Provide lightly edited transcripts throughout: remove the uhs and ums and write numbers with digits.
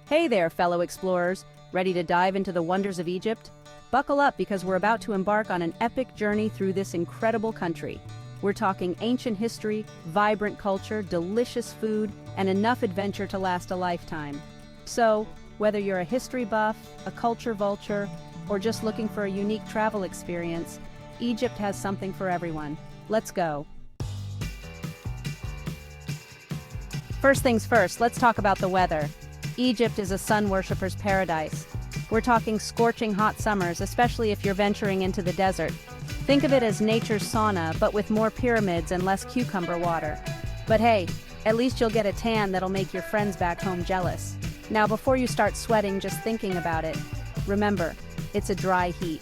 Hey there, fellow explorers. Ready to dive into the wonders of Egypt? Buckle up because we're about to embark on an epic journey through this incredible country. We're talking ancient history, vibrant culture, delicious food, and enough adventure to last a lifetime. So, whether you're a history buff, a culture vulture, or just looking for a unique travel experience, Egypt has something for everyone. Let's go. First things first, let's talk about the weather. Egypt is a sun worshipper's paradise. We're talking scorching hot summers, especially if you're venturing into the desert. Think of it as nature's sauna, but with more pyramids and less cucumber water. But hey, at least you'll get a tan that'll make your friends back home jealous. Now, before you start sweating just thinking about it, remember, it's a dry heat.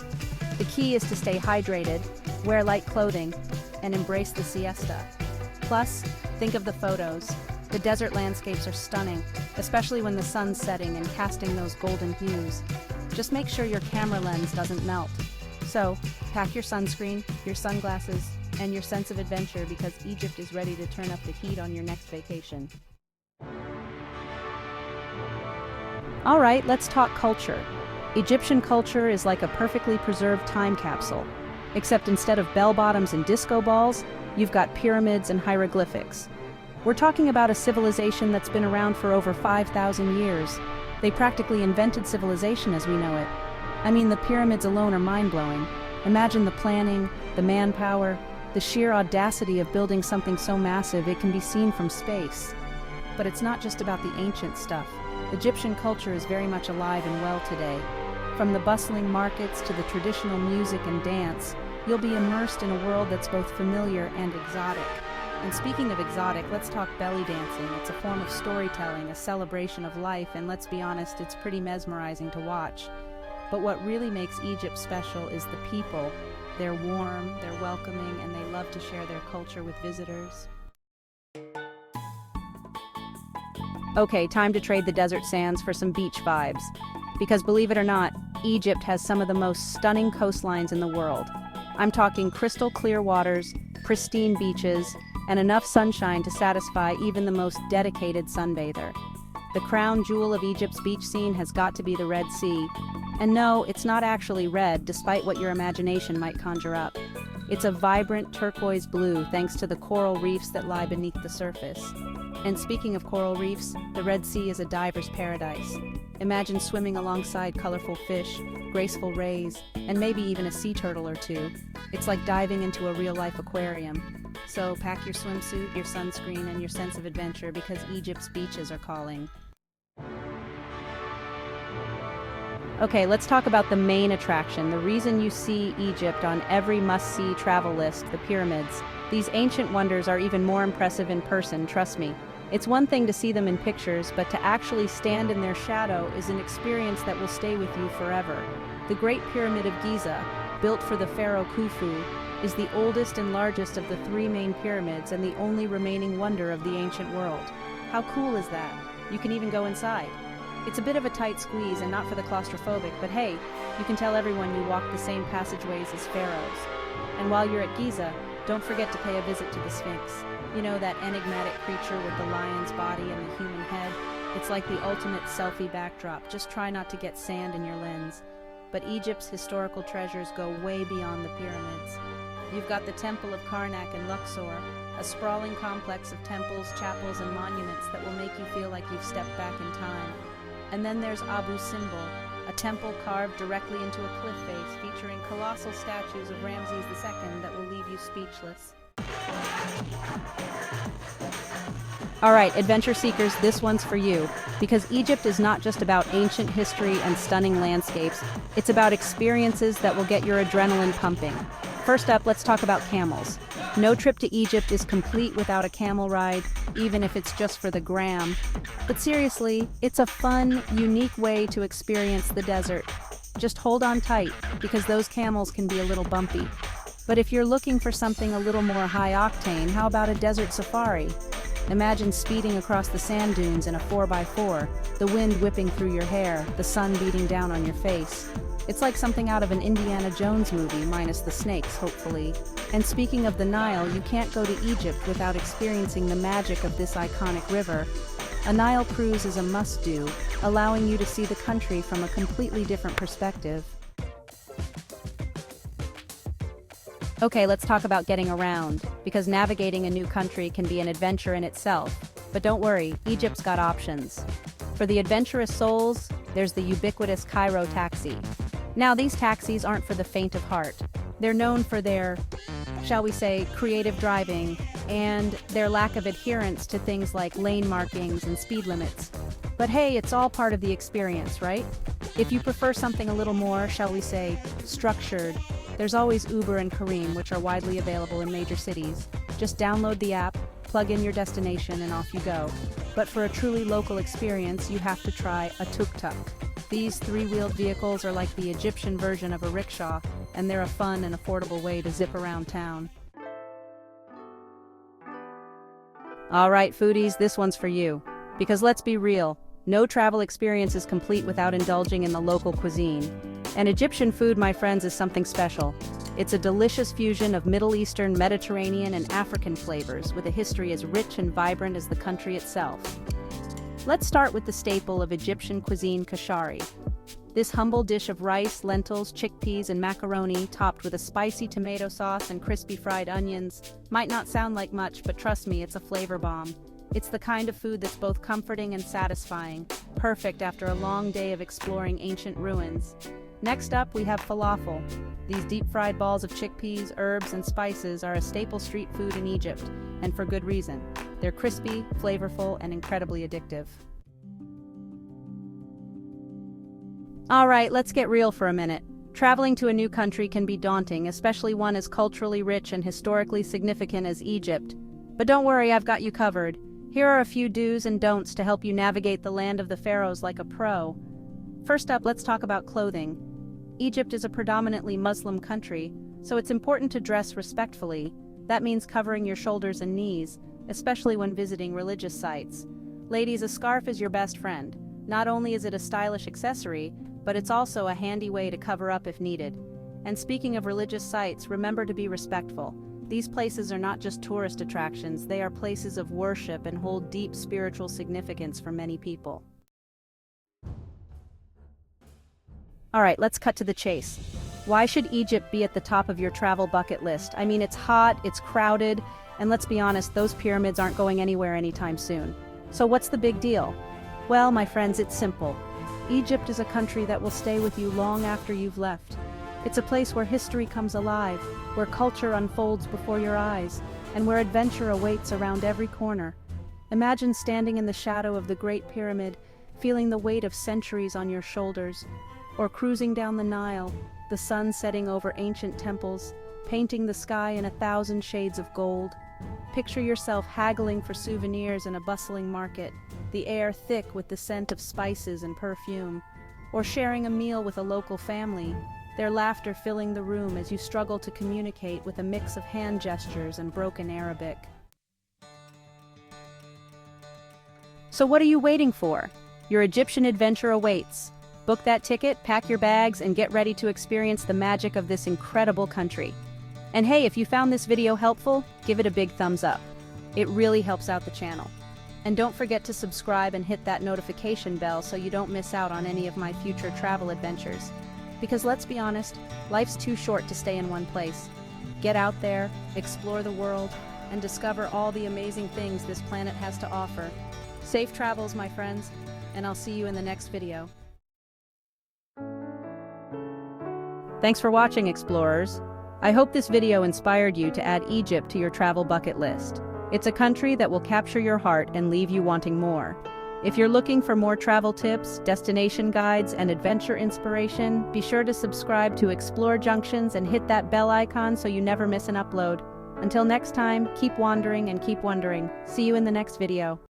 The key is to stay hydrated, wear light clothing, and embrace the siesta. Plus, think of the photos. The desert landscapes are stunning, especially when the sun's setting and casting those golden hues. Just make sure your camera lens doesn't melt. So, pack your sunscreen, your sunglasses, and your sense of adventure because Egypt is ready to turn up the heat on your next vacation. All right, let's talk culture. Egyptian culture is like a perfectly preserved time capsule, except instead of bell-bottoms and disco balls, you've got pyramids and hieroglyphics. We're talking about a civilization that's been around for over 5,000 years. They practically invented civilization as we know it. I mean, the pyramids alone are mind-blowing. Imagine the planning, the manpower, the sheer audacity of building something so massive it can be seen from space. But it's not just about the ancient stuff. Egyptian culture is very much alive and well today. From the bustling markets to the traditional music and dance, you'll be immersed in a world that's both familiar and exotic. And speaking of exotic, let's talk belly dancing. It's a form of storytelling, a celebration of life, and let's be honest, it's pretty mesmerizing to watch. But what really makes Egypt special is the people. They're warm, they're welcoming, and they love to share their culture with visitors. Okay, time to trade the desert sands for some beach vibes. Because believe it or not, Egypt has some of the most stunning coastlines in the world. I'm talking crystal clear waters, pristine beaches, and enough sunshine to satisfy even the most dedicated sunbather. The crown jewel of Egypt's beach scene has got to be the Red Sea. And no, it's not actually red, despite what your imagination might conjure up. It's a vibrant turquoise blue thanks to the coral reefs that lie beneath the surface. And speaking of coral reefs, the Red Sea is a diver's paradise. Imagine swimming alongside colorful fish, graceful rays, and maybe even a sea turtle or two. It's like diving into a real-life aquarium. So pack your swimsuit, your sunscreen, and your sense of adventure because Egypt's beaches are calling. Okay, let's talk about the main attraction, the reason you see Egypt on every must-see travel list, the pyramids. These ancient wonders are even more impressive in person, trust me. It's one thing to see them in pictures, but to actually stand in their shadow is an experience that will stay with you forever. The Great Pyramid of Giza, built for the pharaoh Khufu, is the oldest and largest of the three main pyramids and the only remaining wonder of the ancient world. How cool is that? You can even go inside. It's a bit of a tight squeeze and not for the claustrophobic, but hey, you can tell everyone you walk the same passageways as pharaohs. And while you're at Giza, don't forget to pay a visit to the Sphinx. You know, that enigmatic creature with the lion's body and the human head? It's like the ultimate selfie backdrop. Just try not to get sand in your lens. But Egypt's historical treasures go way beyond the pyramids. You've got the Temple of Karnak in Luxor, a sprawling complex of temples, chapels, and monuments that will make you feel like you've stepped back in time. And then there's Abu Simbel, a temple carved directly into a cliff face featuring colossal statues of Ramses II that will leave you speechless. Alright, adventure seekers, this one's for you. Because Egypt is not just about ancient history and stunning landscapes, it's about experiences that will get your adrenaline pumping. First up, let's talk about camels. No trip to Egypt is complete without a camel ride, even if it's just for the gram. But seriously, it's a fun, unique way to experience the desert. Just hold on tight, because those camels can be a little bumpy. But if you're looking for something a little more high-octane, how about a desert safari? Imagine speeding across the sand dunes in a 4x4, the wind whipping through your hair, the sun beating down on your face. It's like something out of an Indiana Jones movie, minus the snakes, hopefully. And speaking of the Nile, you can't go to Egypt without experiencing the magic of this iconic river. A Nile cruise is a must-do, allowing you to see the country from a completely different perspective. Okay, let's talk about getting around, because navigating a new country can be an adventure in itself. But don't worry, Egypt's got options. For the adventurous souls, there's the ubiquitous Cairo taxi. Now, these taxis aren't for the faint of heart. They're known for their, shall we say, creative driving and their lack of adherence to things like lane markings and speed limits. But hey, it's all part of the experience, right? If you prefer something a little more, shall we say, structured, there's always Uber and Careem, which are widely available in major cities. Just download the app, plug in your destination, and off you go. But for a truly local experience, you have to try a tuk-tuk. These three-wheeled vehicles are like the Egyptian version of a rickshaw, and they're a fun and affordable way to zip around town. All right, foodies, this one's for you. Because let's be real, no travel experience is complete without indulging in the local cuisine. And Egyptian food, my friends, is something special. It's a delicious fusion of Middle Eastern, Mediterranean, and African flavors, with a history as rich and vibrant as the country itself. Let's start with the staple of Egyptian cuisine, kashari. This humble dish of rice, lentils, chickpeas, and macaroni, topped with a spicy tomato sauce and crispy fried onions, might not sound like much, but trust me, it's a flavor bomb. It's the kind of food that's both comforting and satisfying, perfect after a long day of exploring ancient ruins. Next up, we have falafel. These deep-fried balls of chickpeas, herbs, and spices are a staple street food in Egypt, and for good reason. They're crispy, flavorful, and incredibly addictive. All right, let's get real for a minute. Traveling to a new country can be daunting, especially one as culturally rich and historically significant as Egypt. But don't worry, I've got you covered. Here are a few do's and don'ts to help you navigate the land of the pharaohs like a pro. First up, let's talk about clothing. Egypt is a predominantly Muslim country, so it's important to dress respectfully. That means covering your shoulders and knees, especially when visiting religious sites. Ladies, a scarf is your best friend. Not only is it a stylish accessory, but it's also a handy way to cover up if needed. And speaking of religious sites, remember to be respectful. These places are not just tourist attractions, they are places of worship and hold deep spiritual significance for many people. All right, let's cut to the chase. Why should Egypt be at the top of your travel bucket list? I mean, it's hot, it's crowded, and let's be honest, those pyramids aren't going anywhere anytime soon. So what's the big deal? Well, my friends, it's simple. Egypt is a country that will stay with you long after you've left. It's a place where history comes alive, where culture unfolds before your eyes, and where adventure awaits around every corner. Imagine standing in the shadow of the Great Pyramid, feeling the weight of centuries on your shoulders, or cruising down the Nile, the sun setting over ancient temples, painting the sky in 1,000 shades of gold. Picture yourself haggling for souvenirs in a bustling market, the air thick with the scent of spices and perfume, or sharing a meal with a local family, their laughter filling the room as you struggle to communicate with a mix of hand gestures and broken Arabic. So what are you waiting for? Your Egyptian adventure awaits. Book that ticket, pack your bags, and get ready to experience the magic of this incredible country. And hey, if you found this video helpful, give it a big thumbs up. It really helps out the channel. And don't forget to subscribe and hit that notification bell so you don't miss out on any of my future travel adventures. Because let's be honest, life's too short to stay in one place. Get out there, explore the world, and discover all the amazing things this planet has to offer. Safe travels, my friends, and I'll see you in the next video. Thanks for watching, explorers. I hope this video inspired you to add Egypt to your travel bucket list. It's a country that will capture your heart and leave you wanting more. If you're looking for more travel tips, destination guides, and adventure inspiration, be sure to subscribe to Explore Junctions and hit that bell icon so you never miss an upload. Until next time, keep wandering and keep wondering. See you in the next video.